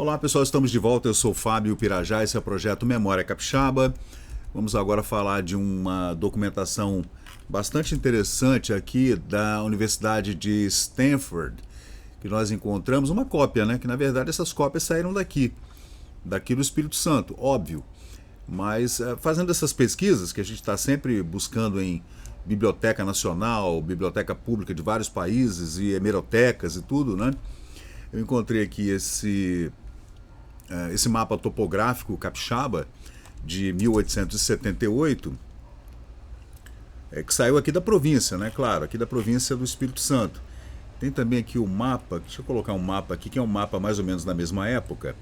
Olá pessoal, estamos de volta, eu sou Fábio Pirajá, esse é o projeto Memória Capixaba. Vamos agora falar de uma documentação bastante interessante aqui da Universidade de Stanford, que nós encontramos uma cópia, né? Que na verdade essas cópias saíram daqui do Espírito Santo, óbvio. Mas fazendo essas pesquisas que a gente está sempre buscando em Biblioteca Nacional, Biblioteca Pública de vários países e hemerotecas e tudo, né? Eu encontrei aqui esse mapa topográfico capixaba de 1878, que saiu aqui da província, né? Claro, aqui da província do Espírito Santo. Tem também aqui o mapa, deixa eu colocar um mapa aqui, que é um mapa mais ou menos da mesma época,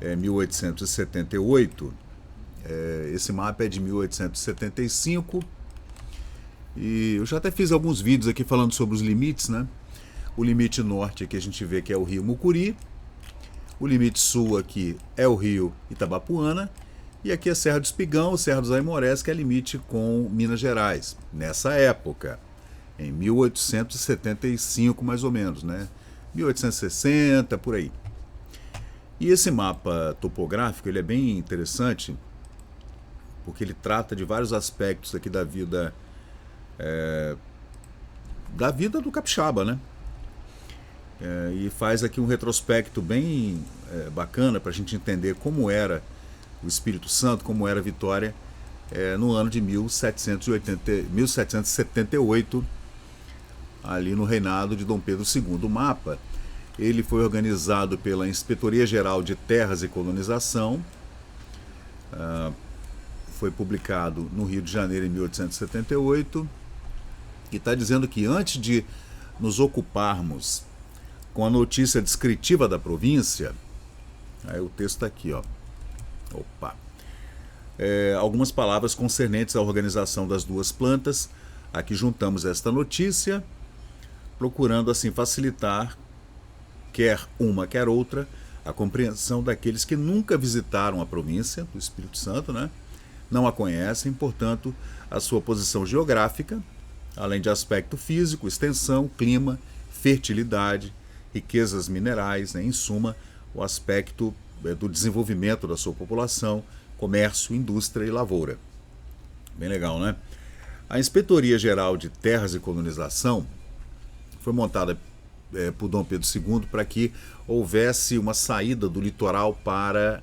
1878. Esse mapa é de 1875. E eu já até fiz alguns vídeos aqui falando sobre os limites, né? O limite norte aqui a gente vê que é o rio Mucuri. O limite sul aqui é o rio Itabapuana. E aqui é a Serra do Espigão, Serra dos Aimorés, que é limite com Minas Gerais. Nessa época, em 1875 mais ou menos, né? 1860, por aí. E esse mapa topográfico, ele é bem interessante, porque ele trata de vários aspectos aqui da vida do capixaba, né? E faz aqui um retrospecto bem bacana para a gente entender como era o Espírito Santo, como era Vitória no ano de 1778, ali no reinado de Dom Pedro II. O mapa ele foi organizado pela Inspetoria Geral de Terras e Colonização, foi publicado no Rio de Janeiro em 1878, e está dizendo que antes de nos ocuparmos com a notícia descritiva da província, aí o texto está aqui, ó. Opa! Algumas palavras concernentes à organização das duas plantas. Aqui juntamos esta notícia, procurando assim facilitar, quer uma, quer outra, a compreensão daqueles que nunca visitaram a província do Espírito Santo, né? Não a conhecem, portanto, a sua posição geográfica, além de aspecto físico, extensão, clima, fertilidade, riquezas minerais, né? Em suma, o aspecto do desenvolvimento da sua população, comércio, indústria e lavoura. Bem legal, né? A Inspetoria Geral de Terras e Colonização foi montada por Dom Pedro II para que houvesse uma saída do litoral para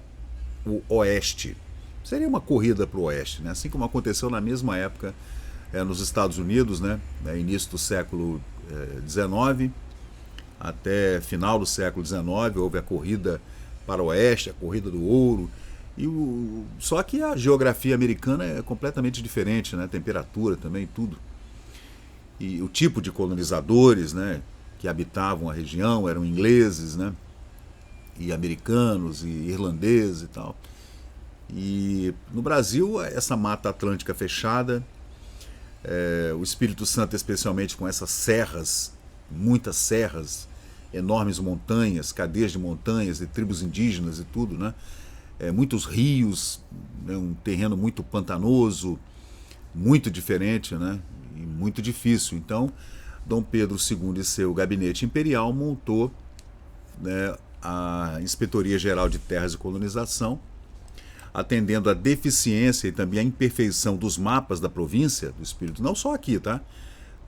o oeste. Seria uma corrida para o oeste, né? Assim como aconteceu na mesma época nos Estados Unidos, né? Início do século XIX até final do século XIX, houve a corrida para o oeste, a corrida do ouro. Só que a geografia americana é completamente diferente, né? Temperatura também, tudo. E o tipo de colonizadores, né, que habitavam a região eram ingleses, né? E americanos, e irlandeses e tal. E no Brasil, essa mata atlântica fechada, o Espírito Santo especialmente com essas serras, muitas serras, enormes montanhas, cadeias de montanhas e tribos indígenas e tudo, né? Muitos rios, né? Um terreno muito pantanoso, muito diferente, né? E muito difícil. Então, Dom Pedro II e seu gabinete imperial montou, né, a Inspetoria Geral de Terras e Colonização, atendendo à deficiência e também à imperfeição dos mapas da província do Espírito, não só aqui, tá?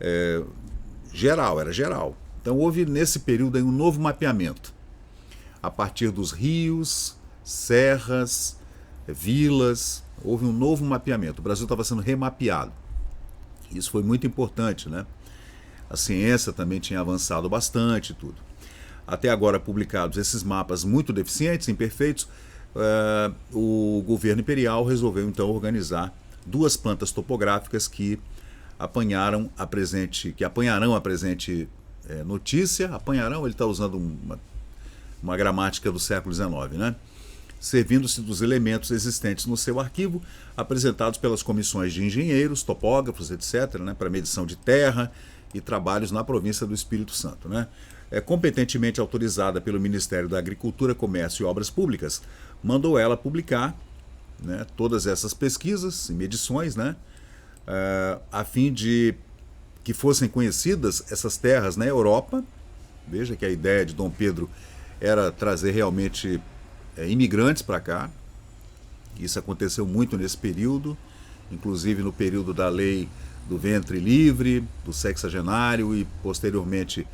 Era geral. Então houve nesse período aí um novo mapeamento, a partir dos rios, serras, vilas, houve um novo mapeamento. O Brasil estava sendo remapeado. Isso foi muito importante, né? A ciência também tinha avançado bastante, tudo. Até agora publicados esses mapas muito deficientes, imperfeitos, o governo imperial resolveu então organizar duas plantas topográficas que apanharão a presente notícia. Apanharão, ele está usando uma gramática do século XIX, né? Servindo-se dos elementos existentes no seu arquivo, apresentados pelas comissões de engenheiros, topógrafos, etc., né, para medição de terra e trabalhos na província do Espírito Santo, né? Competentemente autorizada pelo Ministério da Agricultura, Comércio e Obras Públicas, mandou ela publicar, né, todas essas pesquisas e medições, né, a fim de que fossem conhecidas essas terras na Europa. Veja que a ideia de Dom Pedro era trazer realmente imigrantes para cá. Isso aconteceu muito nesse período, inclusive no período da lei do ventre livre, do sexagenário e posteriormente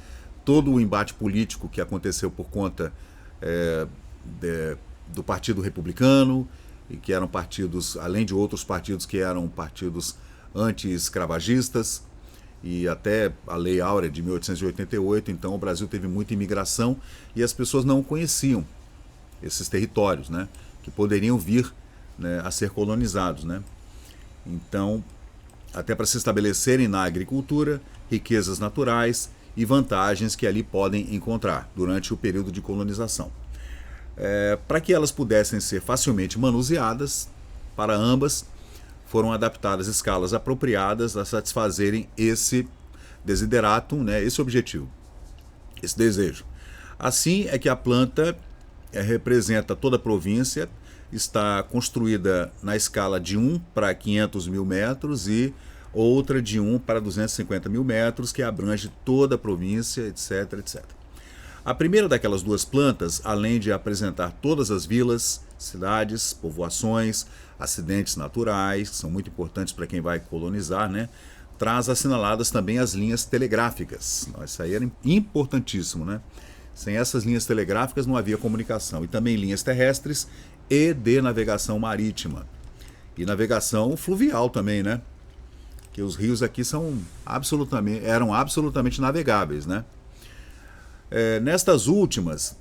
todo o embate político que aconteceu por conta do Partido Republicano, e que eram partidos, além de outros partidos que eram partidos anti-escravagistas, e até a Lei Áurea de 1888. Então o Brasil teve muita imigração e as pessoas não conheciam esses territórios, né, que poderiam vir, né, a ser colonizados, né. Então, até para se estabelecerem na agricultura, riquezas naturais e vantagens que ali podem encontrar durante o período de colonização. Para que elas pudessem ser facilmente manuseadas, para ambas foram adaptadas escalas apropriadas a satisfazerem esse desideratum, né, esse objetivo, esse desejo. Assim é que a planta representa toda a província, está construída na escala de 1 para 500 mil metros e outra de 1 para 250 mil metros, que abrange toda a província, etc, etc. A primeira daquelas duas plantas, além de apresentar todas as vilas, cidades, povoações, acidentes naturais, que são muito importantes para quem vai colonizar, né, traz assinaladas também as linhas telegráficas. Isso aí era importantíssimo, né? Sem essas linhas telegráficas não havia comunicação. E também linhas terrestres e de navegação marítima. E navegação fluvial também, né? Que os rios aqui eram absolutamente navegáveis, né? Nestas últimas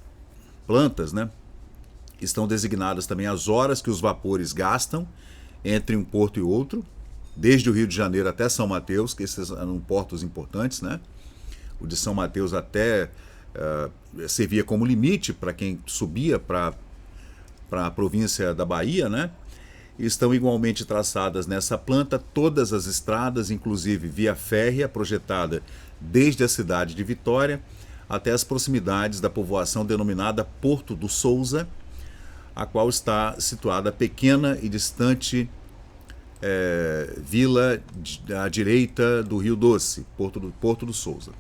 plantas, né, estão designadas também as horas que os vapores gastam entre um porto e outro, desde o Rio de Janeiro até São Mateus, que esses eram portos importantes, né? O de São Mateus até servia como limite para quem subia para a província da Bahia, né? Estão igualmente traçadas nessa planta todas as estradas, inclusive via férrea projetada desde a cidade de Vitória até as proximidades da povoação denominada Porto do Souza, a qual está situada a pequena e distante vila à direita do Rio Doce, Porto do Souza.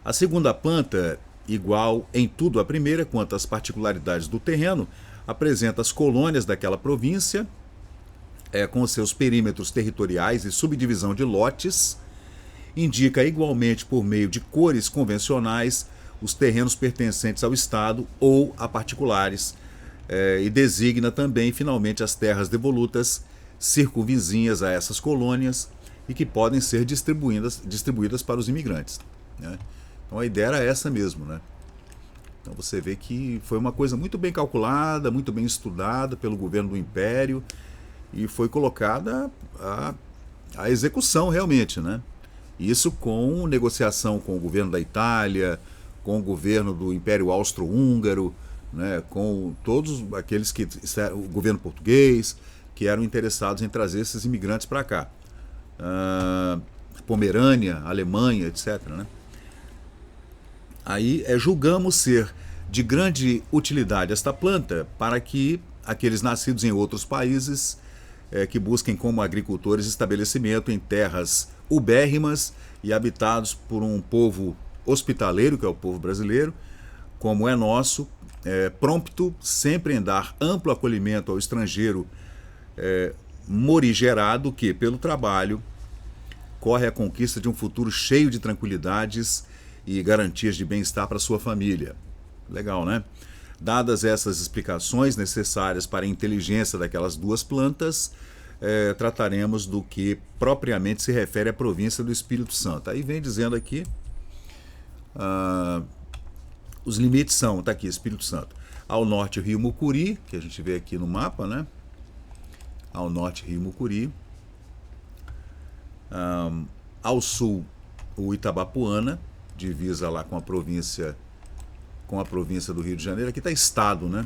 A segunda planta, igual em tudo à primeira quanto às particularidades do terreno, apresenta as colônias daquela província, com seus perímetros territoriais e subdivisão de lotes, indica igualmente por meio de cores convencionais os terrenos pertencentes ao Estado ou a particulares, e designa também finalmente as terras devolutas circunvizinhas a essas colônias e que podem ser distribuídas para os imigrantes, né? Então a ideia era essa mesmo, né? Então você vê que foi uma coisa muito bem calculada, muito bem estudada pelo governo do Império e foi colocada a execução realmente, né? Isso com negociação com o governo da Itália, com o governo do Império Austro-Húngaro, né? Com todos aqueles o governo português, que eram interessados em trazer esses imigrantes para cá. Pomerânia, Alemanha, etc, né? Aí julgamos ser de grande utilidade esta planta para que aqueles nascidos em outros países que busquem como agricultores estabelecimento em terras ubérrimas e habitados por um povo hospitaleiro, que é o povo brasileiro, como é nosso, prompto sempre em dar amplo acolhimento ao estrangeiro morigerado que, pelo trabalho, corre à conquista de um futuro cheio de tranquilidades e garantias de bem-estar para sua família. Legal, né? Dadas essas explicações necessárias para a inteligência daquelas duas plantas, trataremos do que propriamente se refere à província do Espírito Santo. Aí vem dizendo aqui, os limites são, está aqui, Espírito Santo. Ao norte, o Rio Mucuri, que a gente vê aqui no mapa, né? Ao norte, Rio Mucuri. Ao sul, o Itabapuana, divisa lá com a província do Rio de Janeiro. Aqui está estado, né?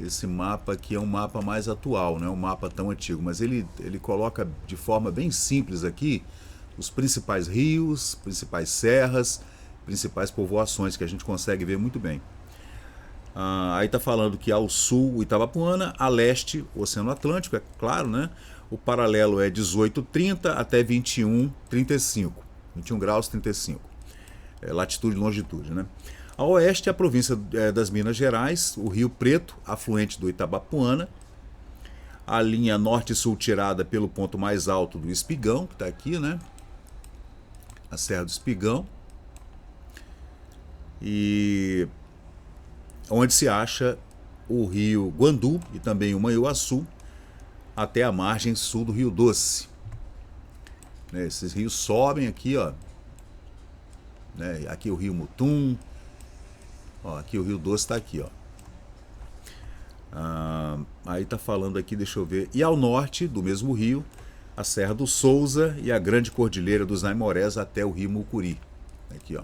Esse mapa aqui é um mapa mais atual, não é um mapa tão antigo, mas ele coloca de forma bem simples aqui os principais rios, principais serras, principais povoações que a gente consegue ver muito bem. Aí está falando que ao sul o Itabapuana, a leste o Oceano Atlântico, é claro, né? O paralelo é 18,30 até 21,35. 21 graus 35. Latitude e longitude, né? A oeste, a província das Minas Gerais, o Rio Preto, afluente do Itabapuana, a linha norte-sul tirada pelo ponto mais alto do Espigão, que está aqui, né? A Serra do Espigão, e onde se acha o rio Guandu e também o Manhuaçu, até a margem sul do Rio Doce. Esses rios sobem aqui, ó. Aqui o Rio Mutum, ó, aqui o Rio Doce está aqui, ó. Aí tá falando aqui, deixa eu ver. E ao norte do mesmo rio, a Serra do Souza e a grande cordilheira dos Naimorés até o Rio Mucuri. Aqui, ó.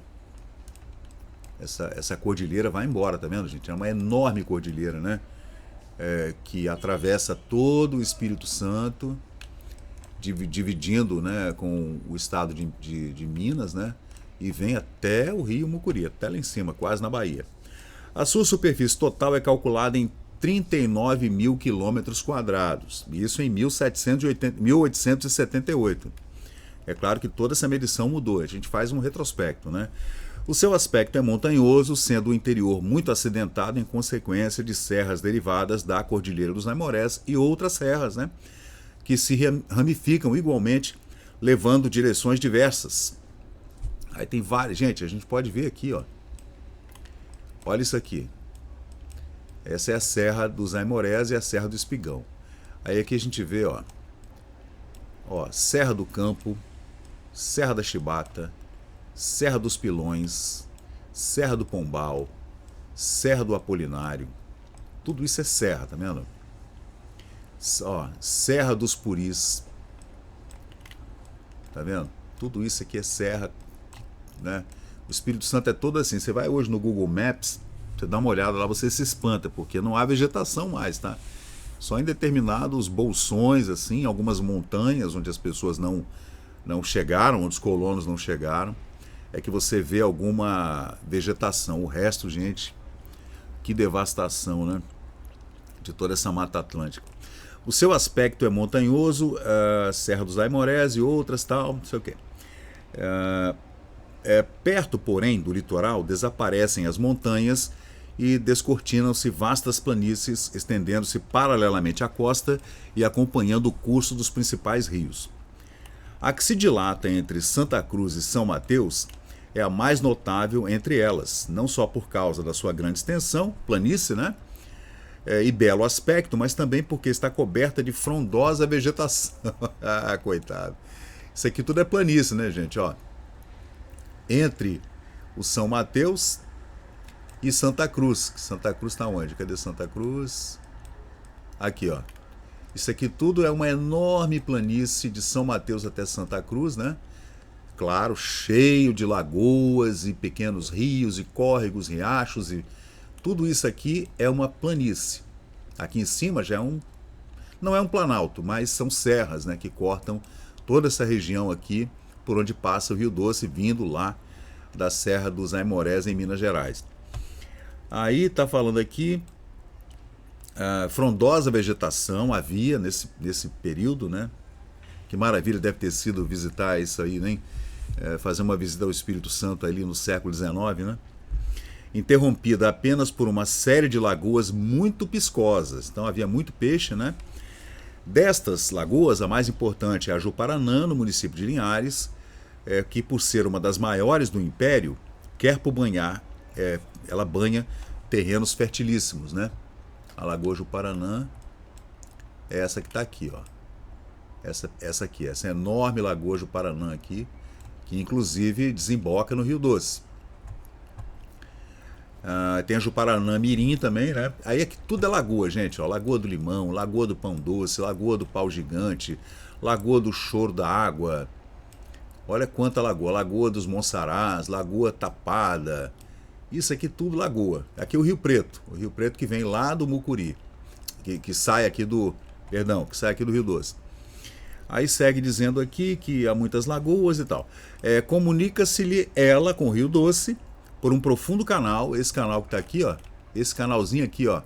Essa cordilheira vai embora, tá vendo, gente? É uma enorme cordilheira, né? Que atravessa todo o Espírito Santo, dividindo, né, com o estado de Minas, né? E vem até o Rio Mucuri, até lá em cima, quase na Bahia. A sua superfície total é calculada em 39 mil quilômetros quadrados, isso em 1878. É claro que toda essa medição mudou, a gente faz um retrospecto, né? O seu aspecto é montanhoso, sendo o interior muito acidentado em consequência de serras derivadas da Cordilheira dos Naimorés e outras serras, né, que se ramificam igualmente, levando direções diversas. Aí tem várias, gente, a gente pode ver aqui, ó. Olha isso aqui. Essa é a Serra dos Naimorés e a Serra do Espigão. Aí aqui a gente vê, ó, Serra do Campo, Serra da Chibata, Serra dos Pilões, Serra do Pombal, Serra do Apolinário. Tudo isso é serra, tá vendo? Ó, Serra dos Puris. Tá vendo? Tudo isso aqui é serra, né? O Espírito Santo é todo assim. Você vai hoje no Google Maps, você dá uma olhada lá, você se espanta, porque não há vegetação mais, tá? Só em determinados bolsões, assim, algumas montanhas onde as pessoas não chegaram, onde os colonos não chegaram, é que você vê alguma vegetação. O resto, gente, que devastação, né? De toda essa Mata Atlântica. O seu aspecto é montanhoso, Serra dos Naimorés e outras tal, não sei o quê. Perto, porém, do litoral, desaparecem as montanhas e descortinam-se vastas planícies, estendendo-se paralelamente à costa e acompanhando o curso dos principais rios. A que se dilata entre Santa Cruz e São Mateus é a mais notável entre elas, não só por causa da sua grande extensão, planície, né? E belo aspecto, mas também porque está coberta de frondosa vegetação. Ah, coitado. Isso aqui tudo é planície, né, gente? Ó, entre o São Mateus e Santa Cruz. Santa Cruz está onde? Cadê Santa Cruz? Aqui, ó. Isso aqui tudo é uma enorme planície de São Mateus até Santa Cruz, né? Claro, cheio de lagoas e pequenos rios e córregos, riachos e tudo isso aqui é uma planície. Aqui em cima já não é um planalto, mas são serras, né, que cortam toda essa região aqui por onde passa o Rio Doce, vindo lá da Serra dos Naimorés em Minas Gerais. Aí está falando aqui, frondosa vegetação havia nesse período, né? Que maravilha deve ter sido visitar isso aí, né? Fazer uma visita ao Espírito Santo ali no século XIX, né? Interrompida apenas por uma série de lagoas muito piscosas. Então havia muito peixe, né? Destas lagoas, a mais importante é a Juparanã, no município de Linhares, que por ser uma das maiores do Império, quer por banhar, ela banha terrenos fertilíssimos, né? A Lagoa Juparanã é essa que está aqui, ó. Essa aqui, essa enorme Lagoa Juparanã aqui, que inclusive desemboca no Rio Doce. Tem a Juparanã Mirim também, né? Aí aqui tudo é lagoa, gente, ó. Lagoa do Limão, Lagoa do Pão Doce, Lagoa do Pau Gigante, Lagoa do Choro da Água. Olha quanta lagoa. Lagoa dos Monsarás, Lagoa Tapada. Isso aqui tudo lagoa. Aqui é o Rio Preto que vem lá do Mucuri, que sai aqui do Rio Doce. Aí segue dizendo aqui que há muitas lagoas e tal. Comunica-se-lhe ela com o Rio Doce por um profundo canal, esse canal que está aqui, ó, esse canalzinho aqui, ó.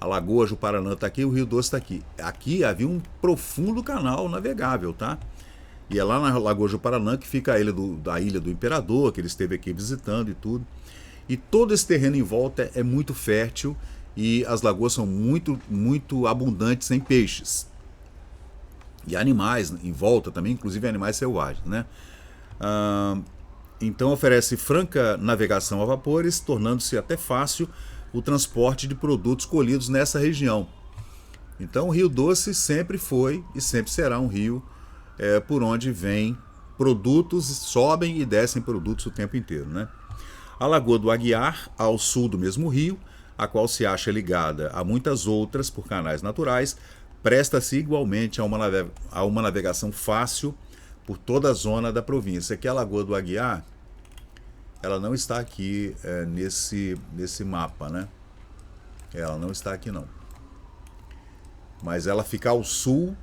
A Lagoa Juparanã está aqui, o Rio Doce está aqui. Aqui havia um profundo canal navegável, tá? E é lá na Lagoa Juparanã que fica a Ilha do Imperador, que ele esteve aqui visitando e tudo. E todo esse terreno em volta é muito fértil e as lagoas são muito abundantes em peixes. E animais em volta também, inclusive animais selvagens, né? Então oferece franca navegação a vapores, tornando-se até fácil o transporte de produtos colhidos nessa região. Então o Rio Doce sempre foi e sempre será um rio por onde vêm produtos, sobem e descem produtos o tempo inteiro, né? A Lagoa do Aguiar, ao sul do mesmo rio, a qual se acha ligada a muitas outras por canais naturais, presta-se igualmente a uma navegação fácil por toda a zona da província. Aqui a Lagoa do Aguiar, ela não está aqui nesse mapa, né? Ela não está aqui não. Mas ela fica ao sul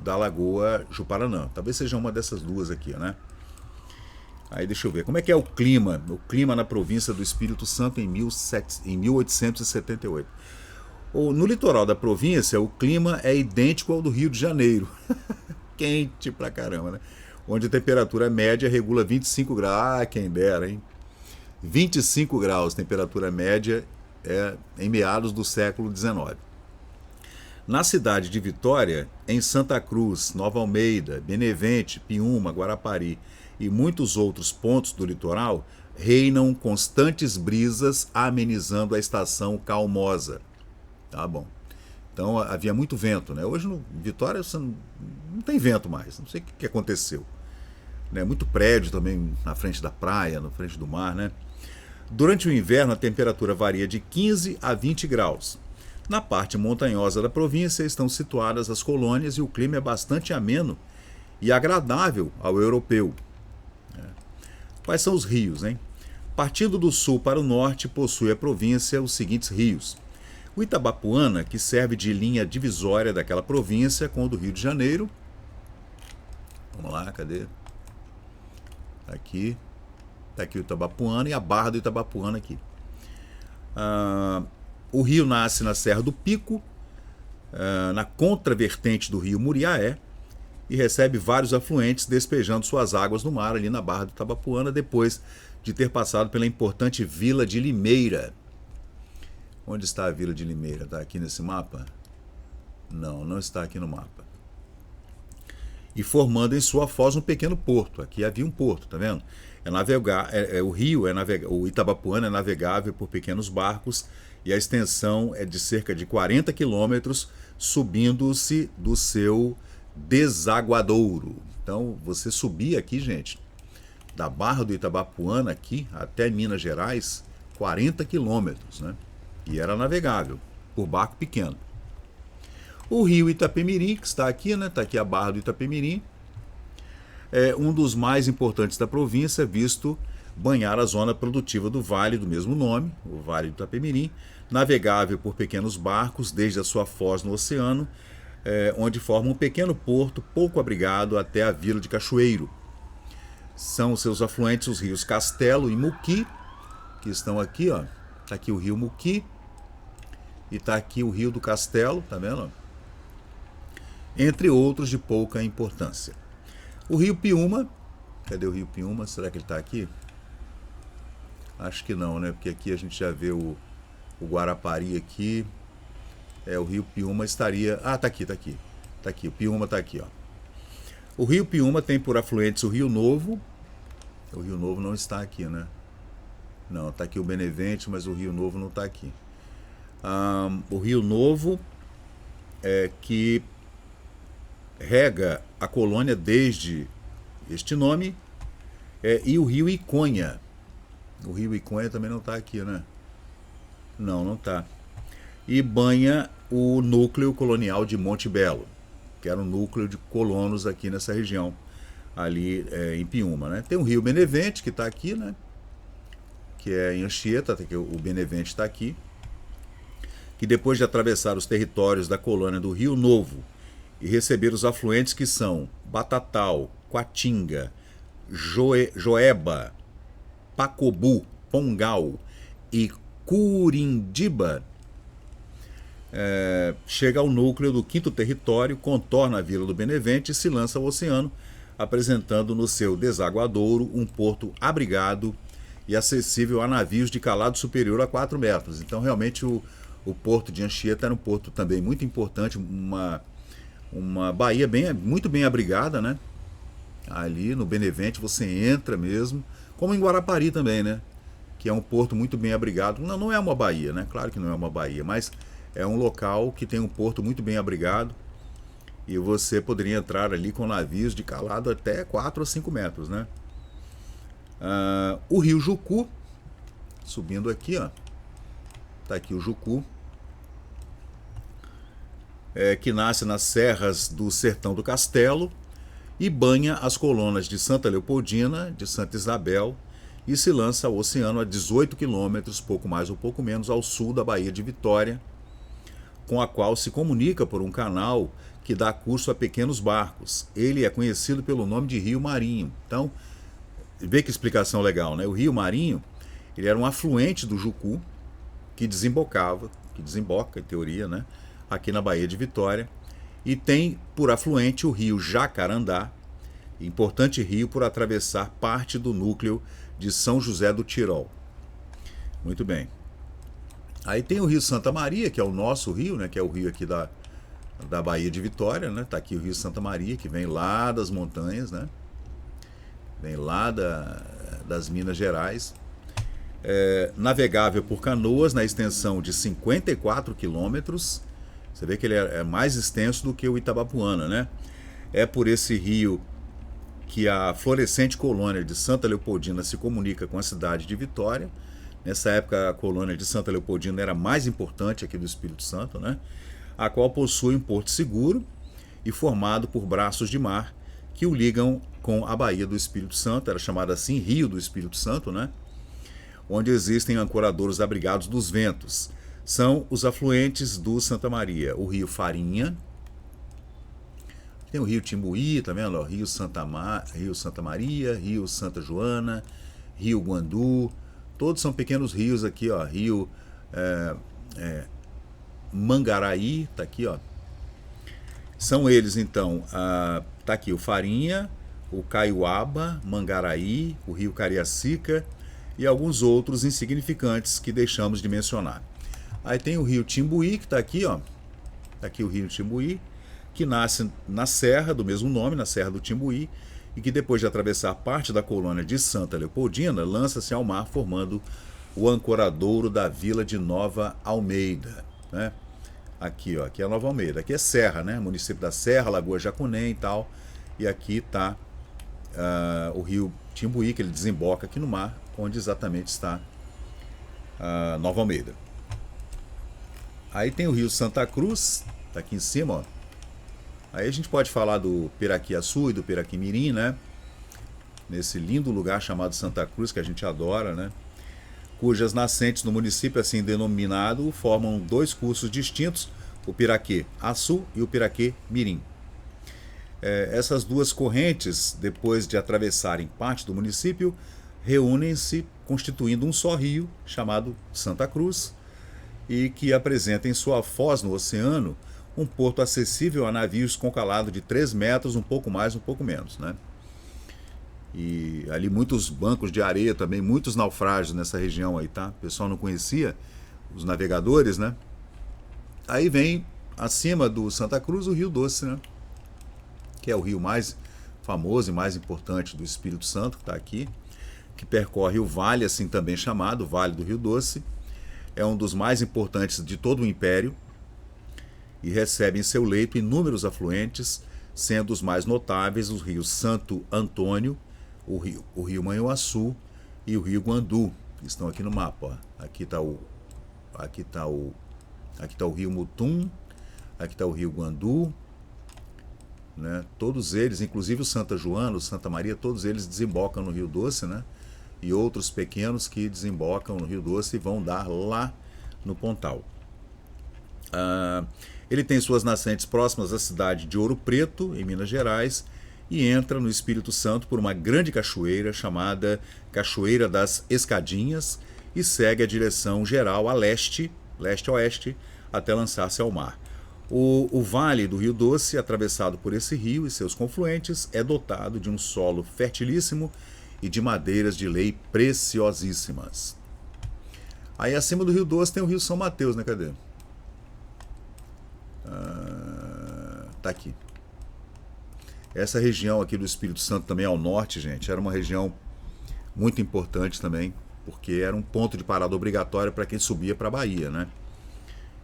da Lagoa Juparanã. Talvez seja uma dessas duas aqui, né? Aí deixa eu ver, como é que é o clima na província do Espírito Santo em 1878. No litoral da província, o clima é idêntico ao do Rio de Janeiro. Quente pra caramba, né? Onde a temperatura média regula 25 graus. Ah, quem dera, hein? 25 graus, temperatura média em meados do século XIX. Na cidade de Vitória, em Santa Cruz, Nova Almeida, Benevente, Piúma, Guarapari e muitos outros pontos do litoral, reinam constantes brisas amenizando a estação calmosa. Tá bom. Então havia muito vento, né? Hoje em Vitória você não tem vento mais, não sei o que aconteceu. Né? Muito prédio também na frente da praia, na frente do mar, né? Durante o inverno a temperatura varia de 15 a 20 graus. Na parte montanhosa da província estão situadas as colônias e o clima é bastante ameno e agradável ao europeu. Quais são os rios, hein? Partindo do sul para o norte, possui a província os seguintes rios. O Itabapuana, que serve de linha divisória daquela província com o do Rio de Janeiro. Vamos lá, cadê? Aqui. Está aqui o Itabapuana e a barra do Itabapuana aqui. O rio nasce na Serra do Pico, na contravertente do rio Muriaé, e recebe vários afluentes despejando suas águas no mar ali na barra do Itabapuana, depois de ter passado pela importante vila de Limeira. Onde está a vila de Limeira? Está aqui nesse mapa? Não, não está aqui no mapa. E formando em sua foz um pequeno porto. Aqui havia um porto, tá vendo? O Itabapuana é navegável por pequenos barcos e a extensão é de cerca de 40 quilômetros, subindo-se do seu desaguadouro. Então, você subia aqui, gente, da barra do Itabapuana aqui até Minas Gerais, 40 quilômetros, né? E era navegável por barco pequeno. O rio Itapemirim, que está aqui, né? Está aqui a barra do Itapemirim. É um dos mais importantes da província, visto banhar a zona produtiva do vale do mesmo nome, o Vale do Itapemirim, navegável por pequenos barcos desde a sua foz no oceano, onde forma um pequeno porto pouco abrigado até a vila de Cachoeiro. São seus afluentes os rios Castelo e Muqui, que estão aqui, ó. Está aqui o rio Muqui e está aqui o rio do Castelo, tá vendo? Entre outros de pouca importância. O rio Piúma, cadê o rio Piúma? Será que ele está aqui? Acho que não, né? Porque aqui a gente já vê o Guarapari aqui. O rio Piúma estaria... Ah, tá aqui, tá aqui. Tá aqui, o Piúma tá aqui, ó. O rio Piúma tem por afluentes o Rio Novo. O Rio Novo não está aqui, né? Não, tá aqui o Benevente, mas o Rio Novo não tá aqui. O Rio Novo que rega a colônia desde este nome, e o rio Iconha. O rio Iconha também não está aqui, né? Não, não está. E banha o núcleo colonial de Monte Belo, que era um núcleo de colonos aqui nessa região, ali em Piúma, né? Tem o rio Benevente, que está aqui, né? Que é em Anchieta, que o Benevente está aqui, que depois de atravessar os territórios da colônia do Rio Novo e receber os afluentes que são Batatal, Quatinga, Joeba, Pacobu, Pongal e Curindiba, chega ao núcleo do quinto território, contorna a vila do Benevente e se lança ao oceano, apresentando no seu desaguadouro um porto abrigado e acessível a navios de calado superior a 4 metros. Então, realmente, o porto de Anchieta era um porto também muito importante, uma baía muito bem abrigada, né? Ali no Benevente você entra mesmo, como em Guarapari também, né? Que é um porto muito bem abrigado. Não é uma baía, né? Claro que não é uma baía, mas é um local que tem um porto muito bem abrigado e você poderia entrar ali com navios de calado até 4 ou 5 metros, né? O rio Jucu, subindo aqui, ó, tá aqui o Jucu, que nasce nas serras do Sertão do Castelo e banha as colunas de Santa Leopoldina, de Santa Isabel, e se lança ao oceano a 18 quilômetros, pouco mais ou pouco menos, ao sul da Baía de Vitória, com a qual se comunica por um canal que dá curso a pequenos barcos. Ele é conhecido pelo nome de Rio Marinho. Então, vê que explicação legal, né? O Rio Marinho, ele era um afluente do Jucu, que desemboca, em teoria, né? Aqui na Baía de Vitória, e tem por afluente o rio Jacarandá, importante rio por atravessar parte do núcleo de São José do Tirol. Muito bem. Aí tem o rio Santa Maria, que é o nosso rio, né? Que é o rio aqui da Baía de Vitória, né? Tá aqui o rio Santa Maria, que vem lá das montanhas, né? Vem lá das Minas Gerais. Navegável por canoas na extensão de 54 quilômetros. Você vê que ele é mais extenso do que o Itabapuana, né? É por esse rio que a florescente colônia de Santa Leopoldina se comunica com a cidade de Vitória. Nessa época, a colônia de Santa Leopoldina era a mais importante aqui do Espírito Santo, né? A qual possui um porto seguro e formado por braços de mar que o ligam com a Baía do Espírito Santo, era chamada assim Rio do Espírito Santo, né? Onde existem ancoradouros abrigados dos ventos. São os afluentes do Santa Maria, o rio Farinha, tem o rio Timbuí, tá vendo? Rio Santa Maria, rio Santa Joana, rio Guandu, todos são pequenos rios aqui, ó, rio Mangaraí, tá aqui, ó. São eles, então, tá aqui o Farinha, o Caiuaba, Mangaraí, o rio Cariacica e alguns outros insignificantes que deixamos de mencionar. Aí tem o rio Timbuí, que está aqui, ó. Está aqui o rio Timbuí, que nasce na serra do mesmo nome, na Serra do Timbuí, e que depois de atravessar parte da colônia de Santa Leopoldina, lança-se ao mar, formando o ancoradouro da vila de Nova Almeida, né? Aqui, ó, aqui é Nova Almeida. Aqui é Serra, né? Município da Serra, Lagoa Jacuné e tal. E aqui está o rio Timbuí, que ele desemboca aqui no mar, onde exatamente está Nova Almeida. Aí tem o rio Santa Cruz, tá aqui em cima, ó. Aí a gente pode falar do Piraquiaçu e do Piraquimirim, né? Nesse lindo lugar chamado Santa Cruz, que a gente adora, né? Cujas nascentes no município assim denominado formam dois cursos distintos, o Piraquê-Açu e o Piraquê-Mirim. Essas duas correntes, depois de atravessarem parte do município, reúnem-se constituindo um só rio, chamado Santa Cruz, e que apresenta em sua foz no oceano um porto acessível a navios com calado de 3 metros, um pouco mais, um pouco menos, né? E ali muitos bancos de areia também, muitos naufrágios nessa região aí, tá? O pessoal não conhecia, os navegadores, né? Aí vem, acima do Santa Cruz, o Rio Doce, né? Que é o rio mais famoso e mais importante do Espírito Santo, que está aqui, que percorre o vale, assim também chamado, Vale do Rio Doce. É um dos mais importantes de todo o Império e recebe em seu leito inúmeros afluentes, sendo os mais notáveis os rios Santo Antônio, o rio Manhuaçu e o rio Guandu, que estão aqui no mapa. Ó. Aqui está o rio Mutum, aqui está o rio Guandu, né? Todos eles, inclusive o Santa Joana, o Santa Maria, todos eles desembocam no Rio Doce, né? E outros pequenos que desembocam no Rio Doce e vão dar lá no Pontal. Ele tem suas nascentes próximas à cidade de Ouro Preto, em Minas Gerais, e entra no Espírito Santo por uma grande cachoeira chamada Cachoeira das Escadinhas e segue a direção geral a leste-oeste, até lançar-se ao mar. O Vale do Rio Doce, atravessado por esse rio e seus confluentes, é dotado de um solo fertilíssimo e de madeiras de lei preciosíssimas. Aí acima do Rio Doce tem o Rio São Mateus, né? Cadê? Tá aqui. Essa região aqui do Espírito Santo também ao norte, gente, era uma região muito importante também, porque era um ponto de parada obrigatória para quem subia para a Bahia, né?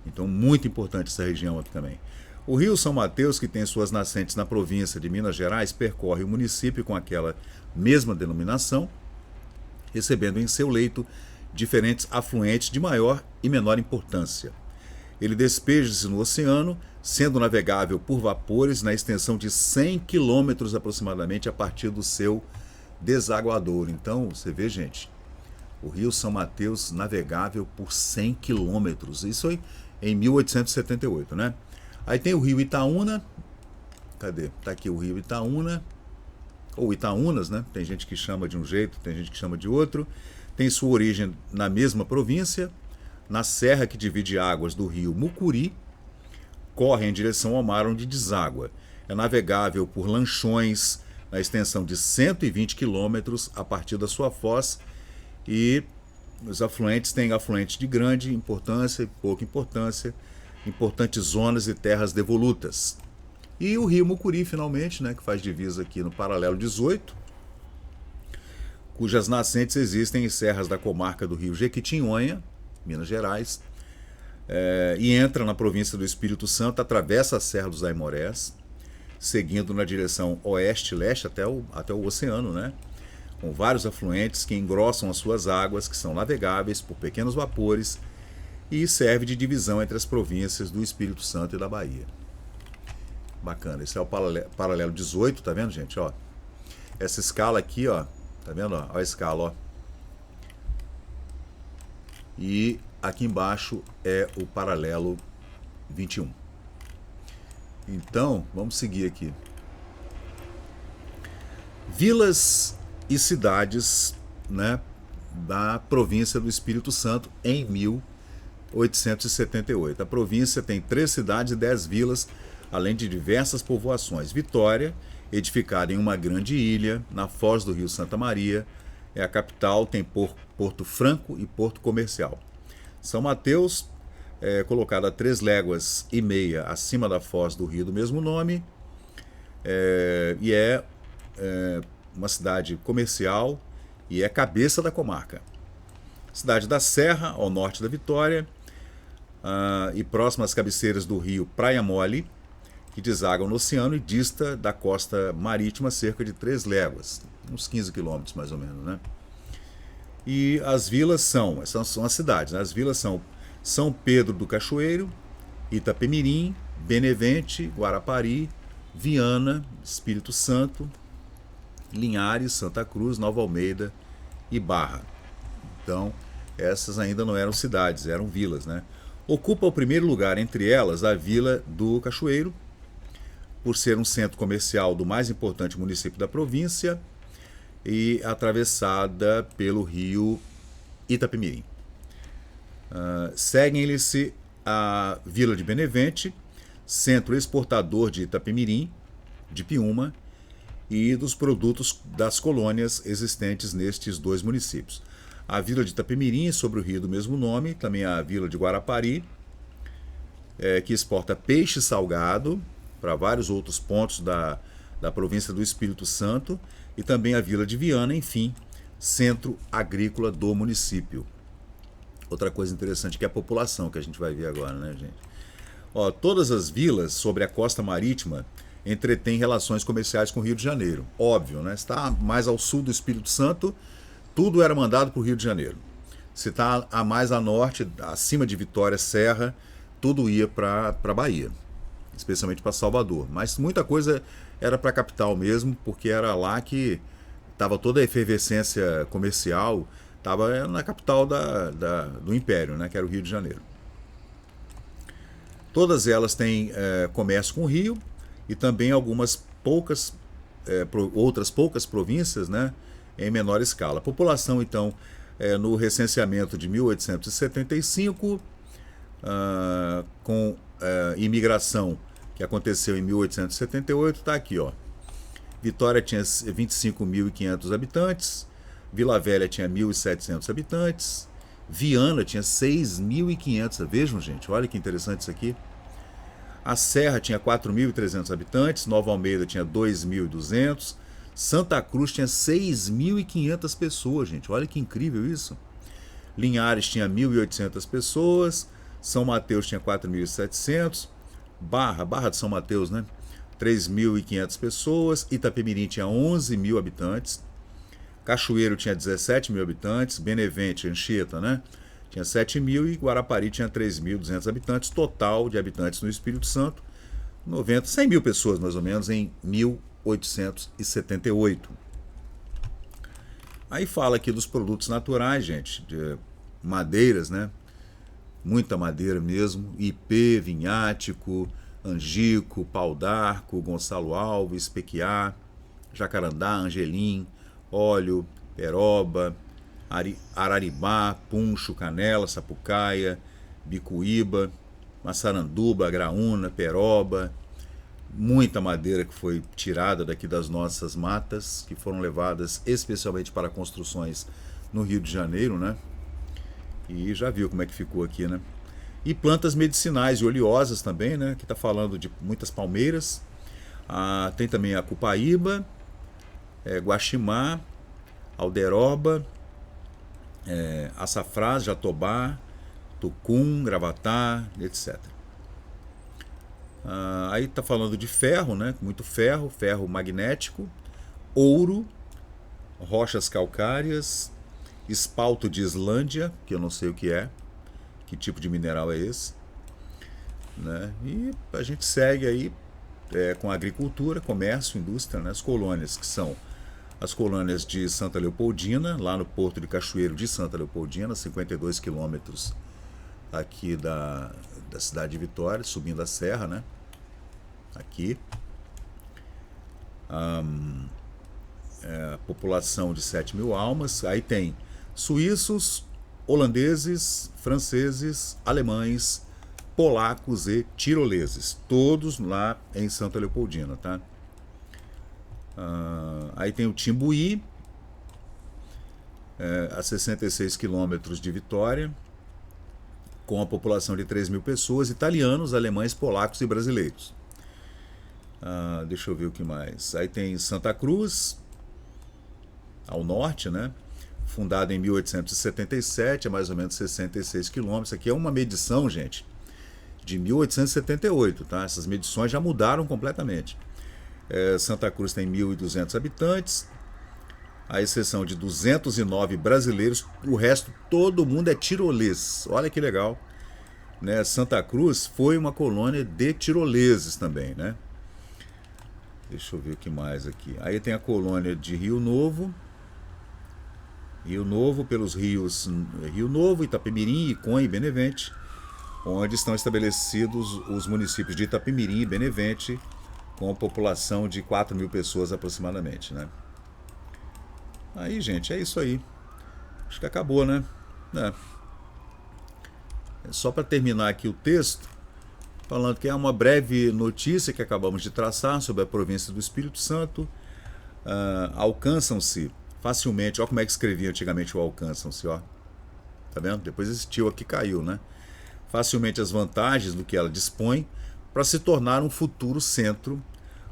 Então, muito importante essa região aqui também. O Rio São Mateus, que tem suas nascentes na província de Minas Gerais, percorre o município com aquela mesma denominação, recebendo em seu leito diferentes afluentes de maior e menor importância. Ele despeja-se no oceano, sendo navegável por vapores na extensão de 100 quilômetros aproximadamente a partir do seu desaguadouro. Então, você vê, gente, o Rio São Mateus navegável por 100 quilômetros. Isso aí em 1878, né? Aí tem o Rio Itaúna. Cadê? Tá aqui o Rio Itaúna. Ou Itaúnas, né? Tem gente que chama de um jeito, tem gente que chama de outro. Tem sua origem na mesma província, na serra que divide águas do rio Mucuri, corre em direção ao mar onde deságua. É navegável por lanchões na extensão de 120 quilômetros a partir da sua foz, e os afluentes têm afluentes de grande importância e pouca importância, importantes zonas e terras devolutas. E o rio Mucuri, finalmente, né, que faz divisa aqui no paralelo 18, cujas nascentes existem em serras da comarca do rio Jequitinhonha, Minas Gerais, e entra na província do Espírito Santo, atravessa a Serra dos Aimorés, seguindo na direção oeste-leste até o oceano, né? Com vários afluentes que engrossam as suas águas, que são navegáveis por pequenos vapores, e serve de divisão entre as províncias do Espírito Santo e da Bahia. Bacana, esse é o paralelo 18, tá vendo, gente? Ó, essa escala aqui, ó, tá vendo? Ó, a escala, ó. E aqui embaixo é o paralelo 21. Então, vamos seguir aqui. Vilas e cidades, né, da província do Espírito Santo em 1878. A província tem 3 cidades e 10 vilas, além de diversas povoações. Vitória, edificada em uma grande ilha, na foz do rio Santa Maria, é a capital, tem Porto Franco e Porto Comercial. São Mateus, colocado a 3,5 léguas acima da foz do rio do mesmo nome, e é uma cidade comercial e é cabeça da comarca. Cidade da Serra, ao norte da Vitória, e próxima às cabeceiras do rio Praia Mole, que desagam no oceano e dista da costa marítima cerca de 3 léguas, uns 15 quilômetros mais ou menos, né? E as vilas essas são as cidades, né? As vilas são São Pedro do Cachoeiro, Itapemirim, Benevente, Guarapari, Viana, Espírito Santo, Linhares, Santa Cruz, Nova Almeida e Barra. Então, essas ainda não eram cidades, eram vilas, né? Ocupa o primeiro lugar entre elas a Vila do Cachoeiro, por ser um centro comercial do mais importante município da província e atravessada pelo rio Itapemirim. Seguem-lhe-se a Vila de Benevente, centro exportador de Itapemirim, de Piúma, e dos produtos das colônias existentes nestes 2 municípios. A Vila de Itapemirim, sobre o rio do mesmo nome, também a Vila de Guarapari, que exporta peixe salgado para vários outros pontos da província do Espírito Santo, e também a Vila de Viana, enfim, centro agrícola do município. Outra coisa interessante que é a população, que a gente vai ver agora, né, gente? Ó, todas as vilas sobre a costa marítima entretêm relações comerciais com o Rio de Janeiro. Óbvio, né? Está mais ao sul do Espírito Santo, tudo era mandado para o Rio de Janeiro. Se está a mais a norte, acima de Vitória, Serra, tudo ia para a Bahia, especialmente para Salvador. Mas muita coisa era para a capital mesmo, porque era lá que estava toda a efervescência comercial, estava na capital do Império, né, que era o Rio de Janeiro. Todas elas têm comércio com o Rio e também algumas outras poucas províncias, né, em menor escala. A população, então, no recenseamento de 1875, com imigração que aconteceu em 1878 está aqui, ó. Vitória tinha 25.500 habitantes, Vila Velha tinha 1.700 habitantes, Viana tinha 6.500. Vejam, gente, olha que interessante isso aqui. A Serra tinha 4.300 habitantes, Nova Almeida tinha 2.200, Santa Cruz tinha 6.500 pessoas, gente. Olha que incrível isso. Linhares tinha 1.800 pessoas, São Mateus tinha 4.700, Barra de São Mateus, né? 3.500 pessoas, Itapemirim tinha 11.000 habitantes, Cachoeiro tinha 17.000 habitantes, Benevente, Anchieta, né? Tinha 7.000 e Guarapari tinha 3.200 habitantes, total de habitantes no Espírito Santo, 100.000 pessoas mais ou menos em 1878. Aí fala aqui dos produtos naturais, gente, de madeiras, né? Muita madeira mesmo, ipê, vinhático, angico, pau-d'arco, Gonçalo Alves, pequiá, jacarandá, angelim, óleo, peroba, araribá, puncho, canela, sapucaia, bicuíba, maçaranduba, graúna, peroba, muita madeira que foi tirada daqui das nossas matas, que foram levadas especialmente para construções no Rio de Janeiro, né? E já viu como é que ficou aqui, né? E plantas medicinais e oleosas também, né? Aqui está falando de muitas palmeiras. Tem também a cupaíba, guaximá, alderoba, açafrás, jatobá, tucum, gravatá, etc. Aí está falando de ferro, né? Muito ferro, ferro magnético, ouro, rochas calcárias, espalto de Islândia, que eu não sei o que é, que tipo de mineral é esse, né? E a gente segue aí com a agricultura, comércio, indústria, né? As colônias, que são as colônias de Santa Leopoldina, lá no Porto de Cachoeiro de Santa Leopoldina, 52 quilômetros aqui da cidade de Vitória, subindo a serra, né? Aqui. A população de 7.000 almas. Aí tem suíços, holandeses, franceses, alemães, polacos e tiroleses, todos lá em Santa Leopoldina, tá? Aí tem o Timbuí, a 66 quilômetros de Vitória, com a população de 3.000 pessoas, italianos, alemães, polacos e brasileiros. Deixa eu ver o que mais. Aí tem Santa Cruz, ao norte, né? Fundada em 1877, a mais ou menos 66 quilômetros. Aqui é uma medição, gente, de 1878, tá? Essas medições já mudaram completamente. Santa Cruz tem 1.200 habitantes, à exceção de 209 brasileiros, o resto todo mundo é tirolês. Olha que legal, né? Santa Cruz foi uma colônia de tiroleses também, né? Deixa eu ver o que mais aqui. Aí tem a colônia de Rio Novo, pelos rios Rio Novo, Itapemirim, Iconha e Benevente, onde estão estabelecidos os municípios de Itapemirim e Benevente, com a população de 4.000 pessoas aproximadamente, né? Aí, gente, é isso aí. Acho que acabou, né? Só para terminar aqui o texto, falando que é uma breve notícia que acabamos de traçar sobre a província do Espírito Santo. Alcançam-se facilmente, olha como é que escrevia antigamente o alcançam-se, ó. Tá vendo? Depois esse tio aqui caiu, né? Facilmente as vantagens do que ela dispõe para se tornar um futuro centro,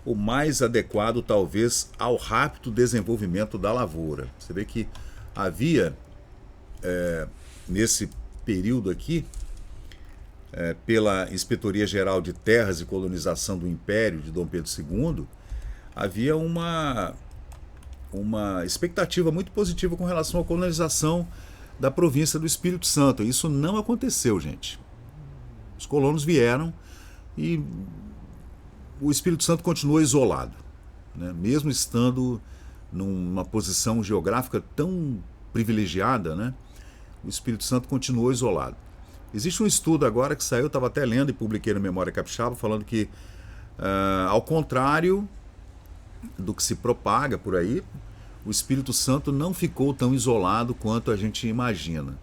o mais adequado talvez ao rápido desenvolvimento da lavoura. Você vê que havia, nesse período aqui, pela Inspetoria Geral de Terras e Colonização do Império de Dom Pedro II, havia uma expectativa muito positiva com relação à colonização da província do Espírito Santo. Isso não aconteceu, gente. Os colonos vieram e o Espírito Santo continuou isolado, né? Mesmo estando numa posição geográfica tão privilegiada, né? O Espírito Santo continuou isolado. Existe um estudo agora que saiu, eu estava até lendo e publiquei no Memória Capixaba, falando que, ao contrário do que se propaga por aí, o Espírito Santo não ficou tão isolado quanto a gente imagina.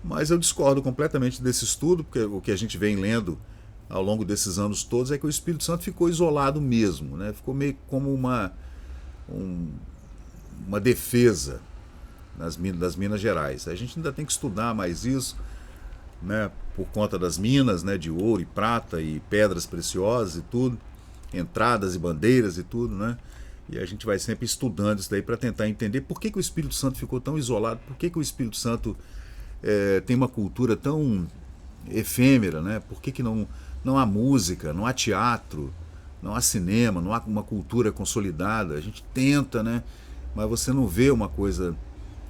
Mas eu discordo completamente desse estudo, porque o que a gente vem lendo ao longo desses anos todos é que o Espírito Santo ficou isolado mesmo, né? Ficou meio como uma defesa das Minas Gerais. A gente ainda tem que estudar mais isso, né? Por conta das minas, né? De ouro e prata e pedras preciosas e tudo, entradas e bandeiras e tudo, né? E a gente vai sempre estudando isso daí para tentar entender por que o Espírito Santo ficou tão isolado, por que o Espírito Santo tem uma cultura tão efêmera, né? Por que não há música, não há teatro, não há cinema, não há uma cultura consolidada? A gente tenta, né? Mas você não vê uma coisa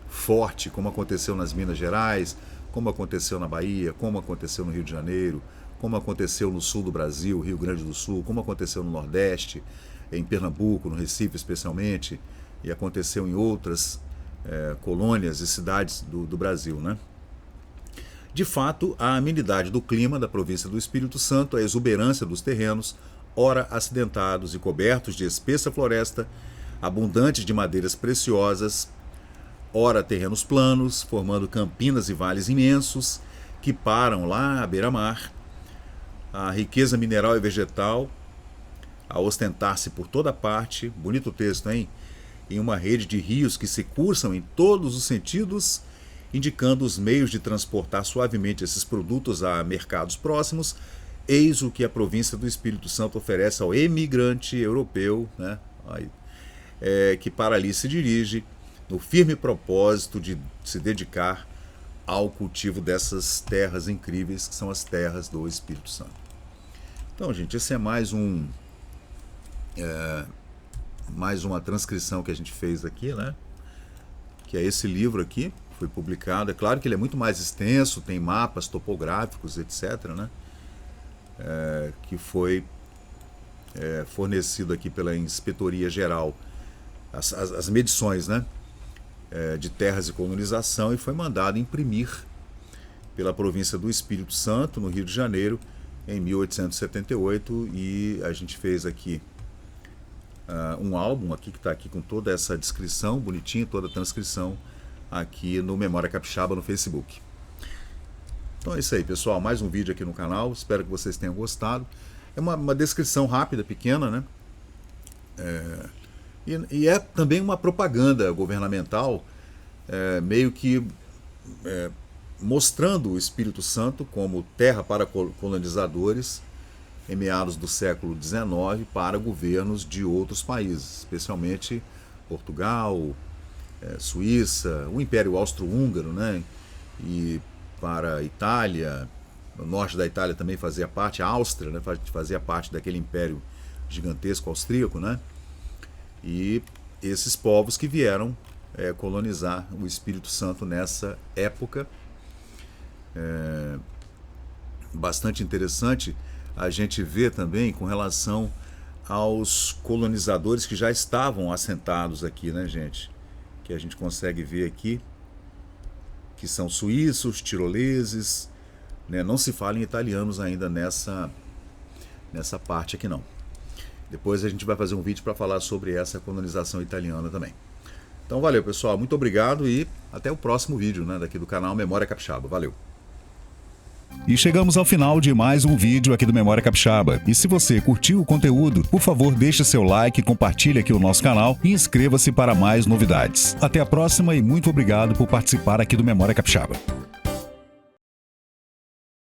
forte como aconteceu nas Minas Gerais, como aconteceu na Bahia, como aconteceu no Rio de Janeiro, como aconteceu no sul do Brasil, Rio Grande do Sul, como aconteceu no Nordeste, em Pernambuco, no Recife especialmente, e aconteceu em outras colônias e cidades do Brasil, né? De fato, a amenidade do clima da província do Espírito Santo, a exuberância dos terrenos, ora acidentados e cobertos de espessa floresta, abundantes de madeiras preciosas, ora terrenos planos, formando campinas e vales imensos, que param lá à beira-mar, a riqueza mineral e vegetal, a ostentar-se por toda parte, bonito texto, hein? Em uma rede de rios que se cursam em todos os sentidos, indicando os meios de transportar suavemente esses produtos a mercados próximos, eis o que a província do Espírito Santo oferece ao emigrante europeu, né? Que para ali se dirige, no firme propósito de se dedicar ao cultivo dessas terras incríveis, que são as terras do Espírito Santo. Então, gente, esse é mais uma transcrição que a gente fez aqui, né? Que é esse livro aqui, foi publicado. É claro que ele é muito mais extenso, tem mapas topográficos, etc., né? Que foi fornecido aqui pela Inspetoria Geral, as medições, né? De terras e colonização, e foi mandado imprimir pela província do Espírito Santo, no Rio de Janeiro, em 1878, e a gente fez aqui um álbum aqui que está aqui com toda essa descrição bonitinha, toda a transcrição aqui no Memória Capixaba no Facebook. Então é isso aí, pessoal, mais um vídeo aqui no canal, espero que vocês tenham gostado. É uma descrição rápida, pequena, né? E é também uma propaganda governamental, meio que mostrando o Espírito Santo como terra para colonizadores em meados do século XIX para governos de outros países, especialmente Portugal, Suíça, o Império Austro-Húngaro, né? E para a Itália, o norte da Itália também fazia parte, a Áustria, né? Fazia parte daquele império gigantesco austríaco, né? E esses povos que vieram colonizar o Espírito Santo nessa época. Bastante interessante a gente ver também com relação aos colonizadores que já estavam assentados aqui, né, gente? Que a gente consegue ver aqui, que são suíços, tiroleses, né? Não se fala em italianos ainda nessa parte aqui não. Depois a gente vai fazer um vídeo para falar sobre essa colonização italiana também. Então valeu, pessoal, muito obrigado e até o próximo vídeo, né, daqui do canal Memória Capixaba. Valeu! E chegamos ao final de mais um vídeo aqui do Memória Capixaba. E se você curtiu o conteúdo, por favor deixe seu like, compartilhe aqui o nosso canal e inscreva-se para mais novidades. Até a próxima e muito obrigado por participar aqui do Memória Capixaba.